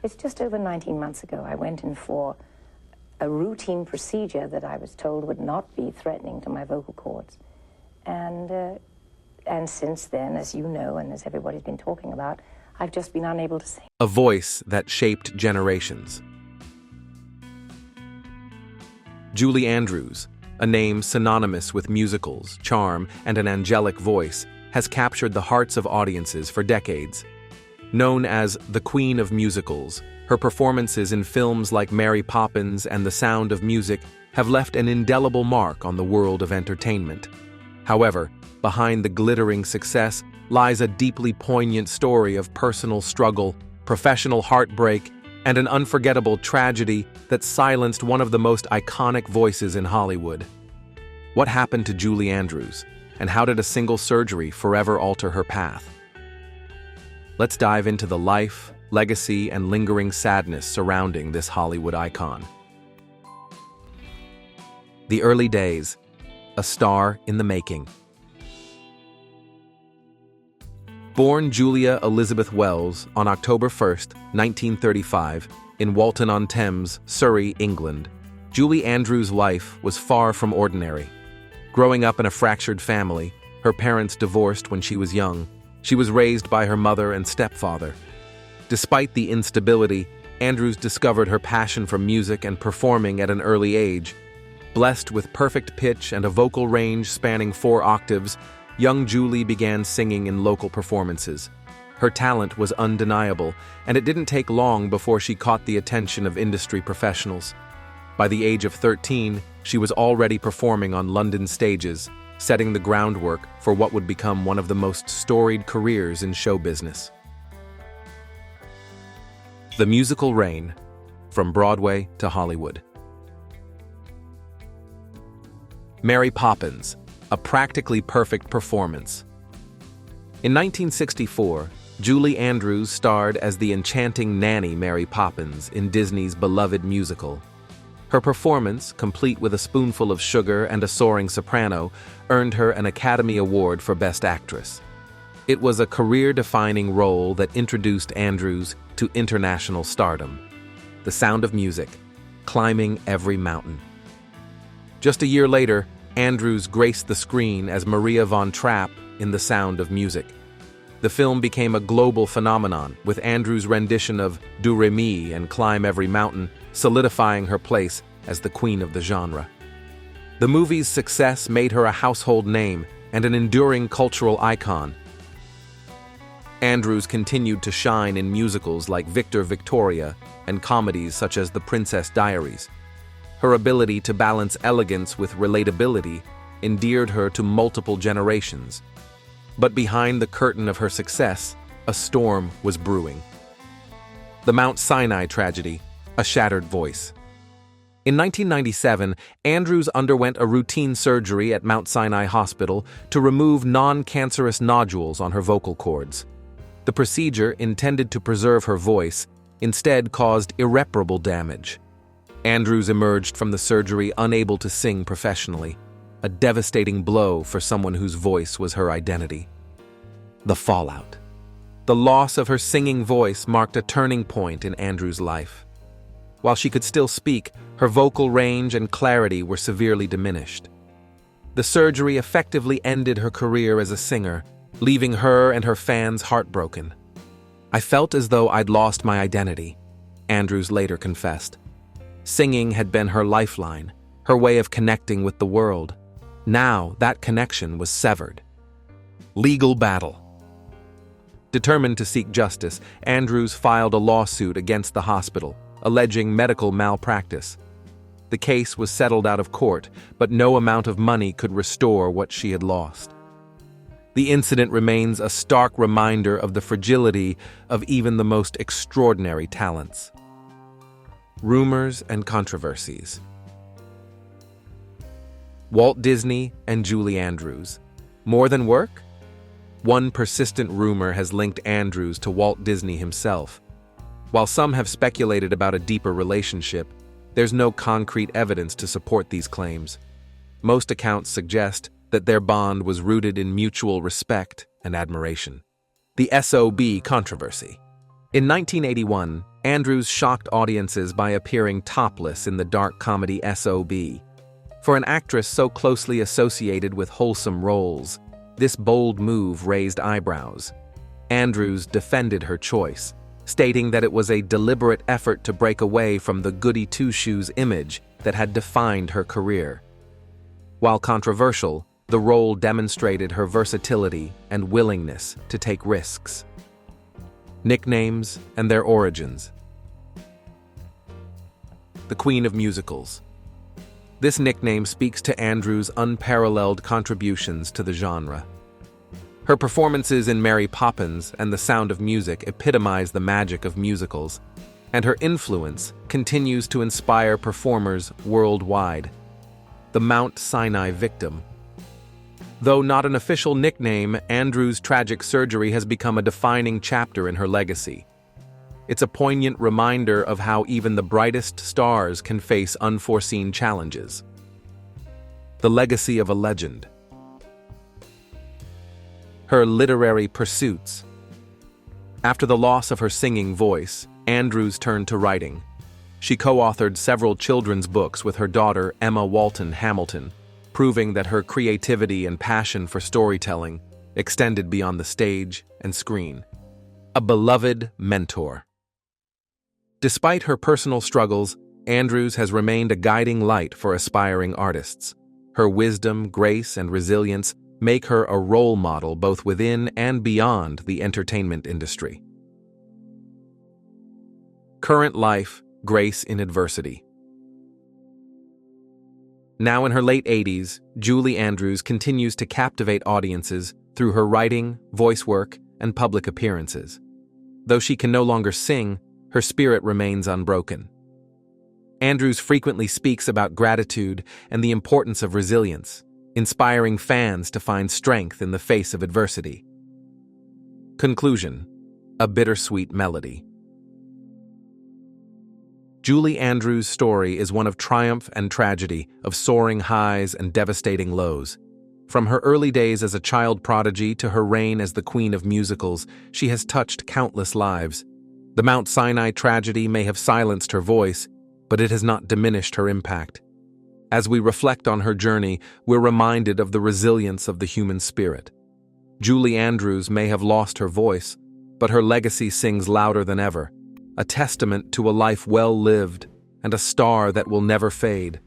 It's just over 19 months ago I went in for a routine procedure that I was told would not be threatening to my vocal cords. And since then, as you know, and as everybody's been talking about, I've just been unable to sing. A voice that shaped generations. Julie Andrews, a name synonymous with musicals, charm, and an angelic voice, has captured the hearts of audiences for decades. Known as the Queen of Musicals, her performances in films like Mary Poppins and The Sound of Music have left an indelible mark on the world of entertainment. However, behind the glittering success lies a deeply poignant story of personal struggle, professional heartbreak, and an unforgettable tragedy that silenced one of the most iconic voices in Hollywood. What happened to Julie Andrews, and how did a single surgery forever alter her path? Let's dive into the life, legacy, and lingering sadness surrounding this Hollywood icon. The early days, a star in the making. Born Julia Elizabeth Wells on October 1, 1935, in Walton-on-Thames, Surrey, England, Julie Andrews' life was far from ordinary. Growing up in a fractured family, her parents divorced when she was young. She was raised by her mother and stepfather. Despite the instability, Andrews discovered her passion for music and performing at an early age. Blessed with perfect pitch and a vocal range spanning 4 octaves, young Julie began singing in local performances. Her talent was undeniable, and it didn't take long before she caught the attention of industry professionals. By the age of 13, she was already performing on London stages, setting the groundwork for what would become one of the most storied careers in show business. The musical reign, from Broadway to Hollywood. Mary Poppins, a practically perfect performance. In 1964, Julie Andrews starred as the enchanting nanny Mary Poppins in Disney's beloved musical. Her performance, complete with a spoonful of sugar and a soaring soprano, earned her an Academy Award for Best Actress. It was a career-defining role that introduced Andrews to international stardom. The Sound of Music, climbing every mountain. Just a year later, Andrews graced the screen as Maria von Trapp in The Sound of Music. The film became a global phenomenon, with Andrews' rendition of Do Re Mi and Climb Every Mountain solidifying her place as the queen of the genre. The movie's success made her a household name and an enduring cultural icon. Andrews continued to shine in musicals like Victor Victoria and comedies such as The Princess Diaries. Her ability to balance elegance with relatability endeared her to multiple generations. But behind the curtain of her success, a storm was brewing. The Mount Sinai tragedy, a shattered voice. In 1997, Andrews underwent a routine surgery at Mount Sinai Hospital to remove non-cancerous nodules on her vocal cords. The procedure, intended to preserve her voice, instead caused irreparable damage. Andrews emerged from the surgery unable to sing professionally, a devastating blow for someone whose voice was her identity. The fallout. The loss of her singing voice marked a turning point in Andrews' life. While she could still speak, her vocal range and clarity were severely diminished. The surgery effectively ended her career as a singer, leaving her and her fans heartbroken. "I felt as though I'd lost my identity," Andrews later confessed. Singing had been her lifeline, her way of connecting with the world. Now, that connection was severed. Legal battle. Determined to seek justice, Andrews filed a lawsuit against the hospital, alleging medical malpractice. The case was settled out of court, but no amount of money could restore what she had lost. The incident remains a stark reminder of the fragility of even the most extraordinary talents. Rumors and controversies. Walt Disney and Julie Andrews. More than work? One persistent rumor has linked Andrews to Walt Disney himself. While some have speculated about a deeper relationship, there's no concrete evidence to support these claims. Most accounts suggest that their bond was rooted in mutual respect and admiration. The SOB controversy. In 1981, Andrews shocked audiences by appearing topless in the dark comedy SOB. For an actress so closely associated with wholesome roles, this bold move raised eyebrows. Andrews defended her choice, stating that it was a deliberate effort to break away from the goody two-shoes image that had defined her career. While controversial, the role demonstrated her versatility and willingness to take risks. Nicknames and their origins. The Queen of Musicals. This nickname speaks to Andrews' unparalleled contributions to the genre. Her performances in Mary Poppins and The Sound of Music epitomize the magic of musicals, and her influence continues to inspire performers worldwide. The Mount Sinai victim. Though not an official nickname, Andrews' tragic surgery has become a defining chapter in her legacy. It's a poignant reminder of how even the brightest stars can face unforeseen challenges. The legacy of a legend. Her literary pursuits. After the loss of her singing voice, Andrews turned to writing. She co-authored several children's books with her daughter Emma Walton Hamilton, proving that her creativity and passion for storytelling extended beyond the stage and screen. A beloved mentor. Despite her personal struggles, Andrews has remained a guiding light for aspiring artists. Her wisdom, grace, and resilience make her a role model both within and beyond the entertainment industry. Current life, grace in adversity. Now in her late 80s, Julie Andrews continues to captivate audiences through her writing, voice work, and public appearances. Though she can no longer sing, her spirit remains unbroken. Andrews frequently speaks about gratitude and the importance of resilience, inspiring fans to find strength in the face of adversity. Conclusion: a bittersweet melody. Julie Andrews' story is one of triumph and tragedy, of soaring highs and devastating lows. From her early days as a child prodigy to her reign as the Queen of Musicals, she has touched countless lives. The Mount Sinai tragedy may have silenced her voice, but it has not diminished her impact. As we reflect on her journey, we're reminded of the resilience of the human spirit. Julie Andrews may have lost her voice, but her legacy sings louder than ever, a testament to a life well lived and a star that will never fade.